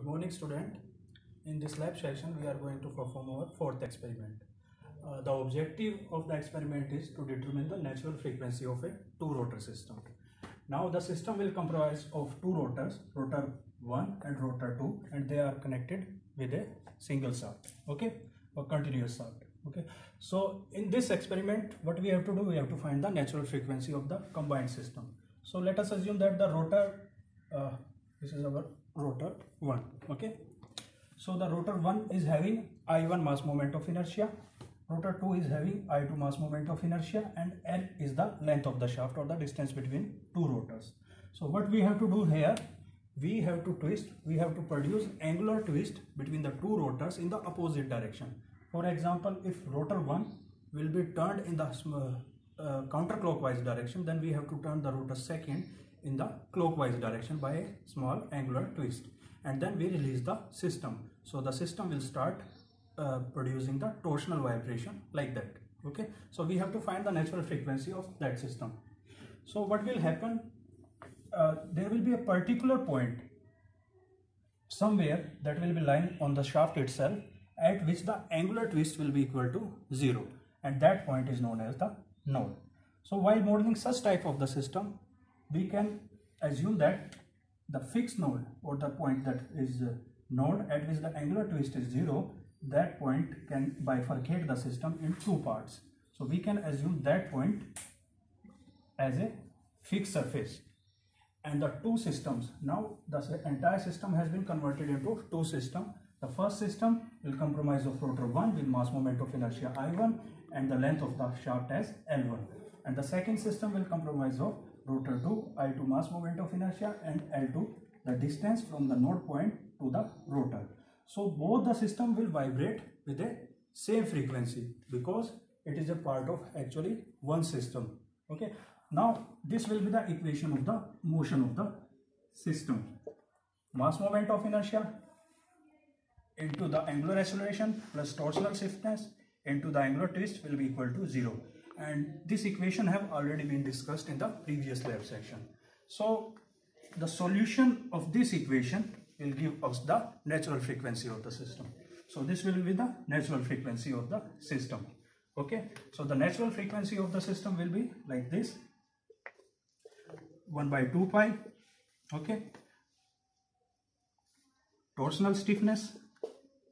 Good morning, student. In this lab session, we are going to perform our fourth experiment. The objective of the experiment is to determine the natural frequency of a two-rotor system. Now, the system will comprise of two rotors, rotor 1 and rotor 2, and they are connected with a single shaft, okay, or continuous shaft, okay. So, in this experiment, what we have to do, we have to find the natural frequency of the combined system. So, let us assume that the rotor, this is our rotor 1, okay. So the rotor 1 is having I1 mass moment of inertia, rotor 2 is having I2 mass moment of inertia, and L is the length of the shaft or the distance between two rotors. So what we have to do here, we have to produce angular twist between the two rotors in the opposite direction. For example, if rotor 1 will be turned in the counterclockwise direction, then we have to turn the rotor 2 in the clockwise direction by a small angular twist, and then we release the system. So the system will start producing the torsional vibration like that, okay. So we have to find the natural frequency of that system. So what will happen, there will be a particular point somewhere that will be lying on the shaft itself at which the angular twist will be equal to 0, and that point is known as the node. So while modeling such type of the system, we can assume that the fixed node, or the point that is node at which the angular twist is 0, that point can bifurcate the system in two parts. So we can assume that point as a fixed surface, and the two systems, now the entire system has been converted into two systems. The first system will comprise of rotor 1 with mass moment of inertia I1 and the length of the shaft as L1, and the second system will comprise of rotor 2, I2 mass moment of inertia, and L2 the distance from the node point to the rotor. So both the system will vibrate with a same frequency because it is a part of actually one system, okay. Now this will be the equation of the motion of the system. Mass moment of inertia into the angular acceleration plus torsional stiffness into the angular twist will be equal to 0. And this equation have already been discussed in the previous lab section. So the solution of this equation will give us the natural frequency of the system. So this will be the natural frequency of the system, okay. So the natural frequency of the system will be like this, 1 by 2 pi, okay, torsional stiffness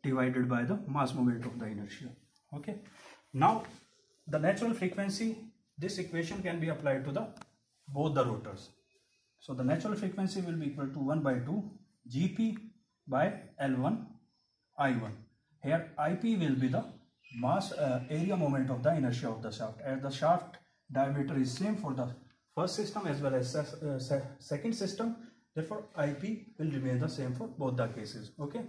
divided by the mass moment of the inertia, okay. Now the natural frequency, this equation can be applied to both the rotors. So the natural frequency will be equal to 1 by 2 Gp by L1 I1. Here Ip will be the mass area moment of the inertia of the shaft, as the shaft diameter is same for the first system as well as second system. Therefore Ip will remain the same for both the cases, okay.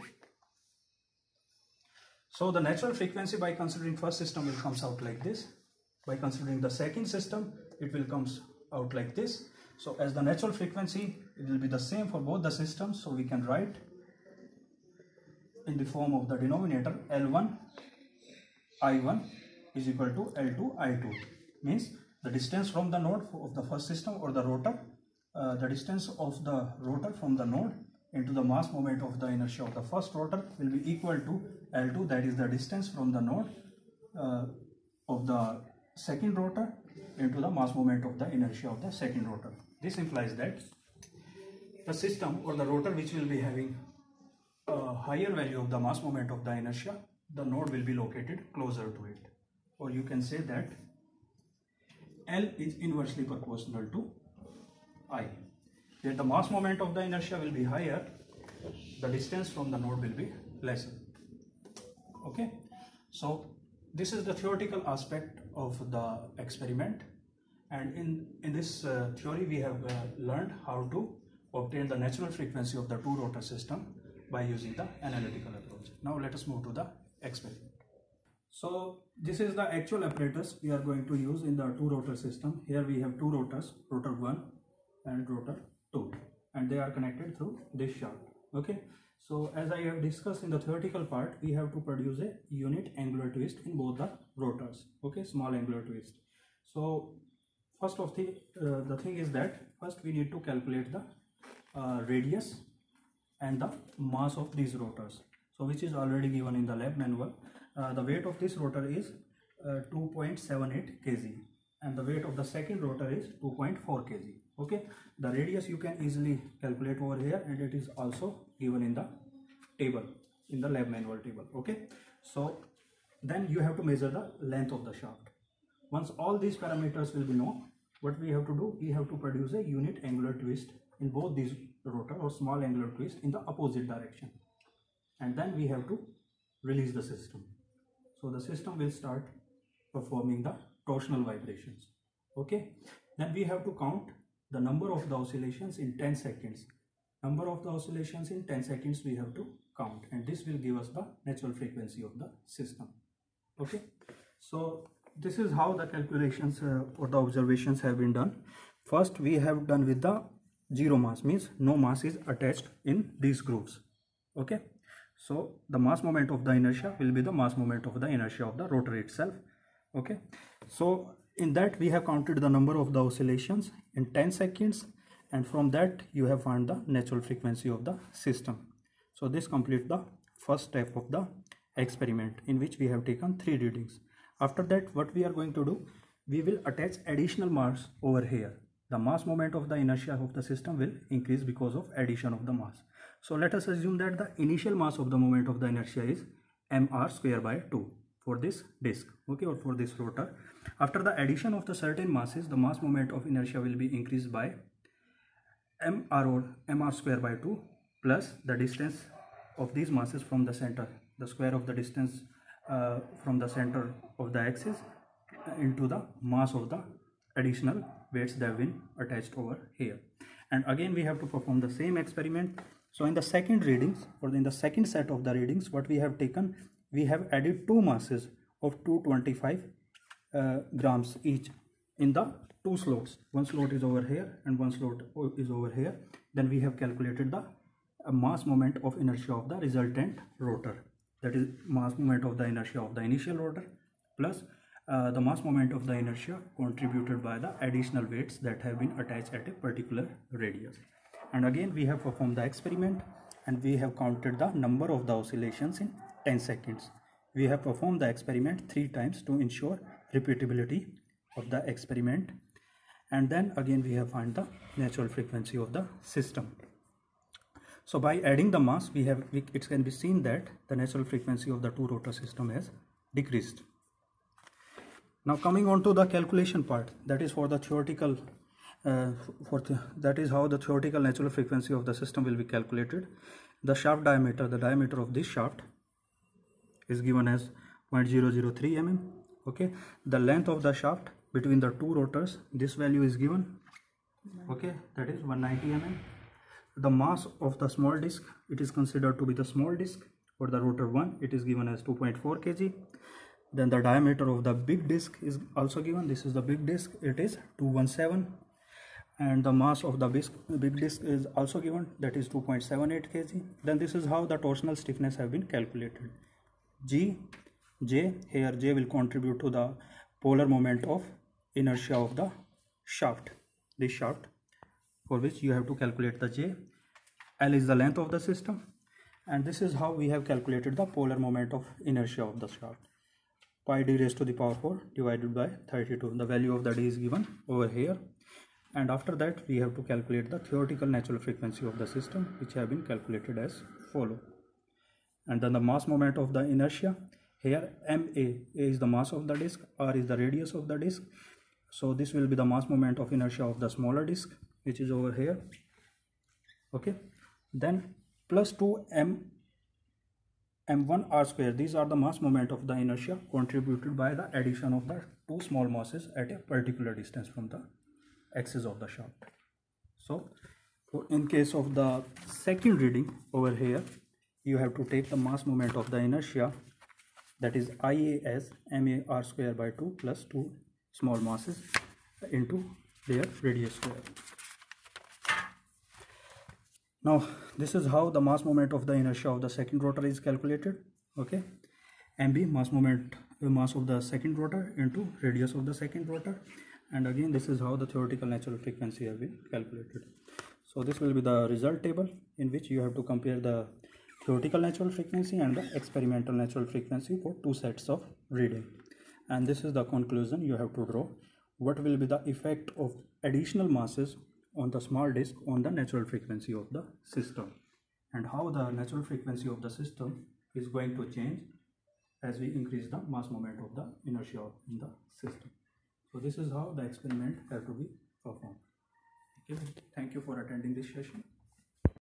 So the natural frequency by considering first system will comes out like this. By considering the second system, it will comes out like this. So as the natural frequency, it will be the same for both the systems. So we can write in the form of the denominator L1 I1 is equal to L2 I2. Means the distance from the node of the first system or the rotor, the distance of the rotor from the node into the mass moment of the inertia of the first rotor will be equal to L2, that is the distance from the node of the second rotor into the mass moment of the inertia of the second rotor. This implies that the system or the rotor which will be having a higher value of the mass moment of the inertia, the node will be located closer to it, or you can say that L is inversely proportional to I. Where the mass moment of the inertia will be higher, the distance from the node will be lesser, okay. So this is the theoretical aspect of the experiment, and in this theory we have learned how to obtain the natural frequency of the two rotor system by using the analytical approach. Now let us move to the experiment. So this is the actual apparatus we are going to use in the two rotor system. Here we have two rotors, rotor 1 and rotor 2, and they are connected through this shaft, okay. So as I have discussed in the theoretical part, we have to produce a unit angular twist in both the rotors, okay, small angular twist. So first of the thing is that first we need to calculate the radius and the mass of these rotors, so which is already given in the lab manual. The weight of this rotor is 2.78 kg and the weight of the second rotor is 2.4 kg. Okay, the radius you can easily calculate over here, and it is also given in the table, in the lab manual table. Okay, so then you have to measure the length of the shaft. Once all these parameters will be known, what we have to do, we have to produce a unit angular twist in both these rotor or small angular twist in the opposite direction, and then we have to release the system. So the system will start performing the torsional vibrations. Okay, then we have to count the number of the oscillations in 10 seconds. Number of the oscillations in 10 seconds we have to count, and this will give us the natural frequency of the system. Okay, so this is how the calculations or the observations have been done. First we have done with the zero mass, means no mass is attached in these grooves. Okay, so the mass moment of the inertia will be the mass moment of the inertia of the rotor itself. Okay, so in that we have counted the number of the oscillations in 10 seconds, and from that you have found the natural frequency of the system. So this completes the first step of the experiment, in which we have taken 3 readings. After that, what we are going to do, we will attach additional mass over here. The mass moment of the inertia of the system will increase because of addition of the mass. So let us assume that the initial mass of the moment of the inertia is mr square by 2 for this disc, okay, or for this rotor. After the addition of the certain masses, the mass moment of inertia will be increased by mr square by 2 plus the distance of these masses from the center, the square of the distance from the center of the axis into the mass of the additional weights that have been attached over here. And again we have to perform the same experiment. So in the second readings, or in the second set of the readings, what we have taken, we have added 2 masses of 225 grams each in the 2 slots. One slot is over here and one slot is over here. Then we have calculated the mass moment of inertia of the resultant rotor, that is mass moment of the inertia of the initial rotor plus the mass moment of the inertia contributed by the additional weights that have been attached at a particular radius. And again we have performed the experiment, and we have counted the number of the oscillations in 10 seconds. We have performed the experiment 3 times to ensure repeatability of the experiment, and then again we have found the natural frequency of the system. So by adding the mass, it can be seen that the natural frequency of the 2 rotor system has decreased. Now coming on to the calculation part, that is for the theoretical that is how the theoretical natural frequency of the system will be calculated. The shaft diameter, the diameter of this shaft is given as 0.003 mm. Okay, the length of the shaft between the 2 rotors, this value is given, okay, that is 190 mm. The mass of the small disc, it is considered to be the small disc. For the rotor 1, it is given as 2.4 kg. Then the diameter of the big disc is also given. This is the big disc, it is 217, and the mass of the big disc is also given, that is 2.78 kg. Then this is how the torsional stiffness have been calculated. J, here J will contribute to the polar moment of inertia of the shaft, this shaft, for which you have to calculate the J. L is the length of the system, and this is how we have calculated the polar moment of inertia of the shaft. Pi d raised to the power 4 divided by 32. The value of the d is given over here, and after that we have to calculate the theoretical natural frequency of the system, which have been calculated as follow. And then the mass moment of the inertia, here ma is the mass of the disc, r is the radius of the disc, so this will be the mass moment of inertia of the smaller disc, which is over here. Okay, then plus 2 m1 r square, these are the mass moment of the inertia contributed by the addition of the 2 small masses at a particular distance from the axis of the shaft. So in case of the second reading over here, you have to take the mass moment of the inertia, that is IA as ma r square by 2 plus 2 small masses into their radius square. Now this is how the mass moment of the inertia of the second rotor is calculated. Okay, mb mass of the second rotor into radius of the second rotor, and again this is how the theoretical natural frequency has been calculated. So this will be the result table in which you have to compare the theoretical natural frequency and the experimental natural frequency for two sets of reading. And this is the conclusion you have to draw. What will be the effect of additional masses on the small disk on the natural frequency of the system, and how the natural frequency of the system is going to change as we increase the mass moment of the inertia in the system. So this is how the experiment has to be performed. Okay. Thank you for attending this session.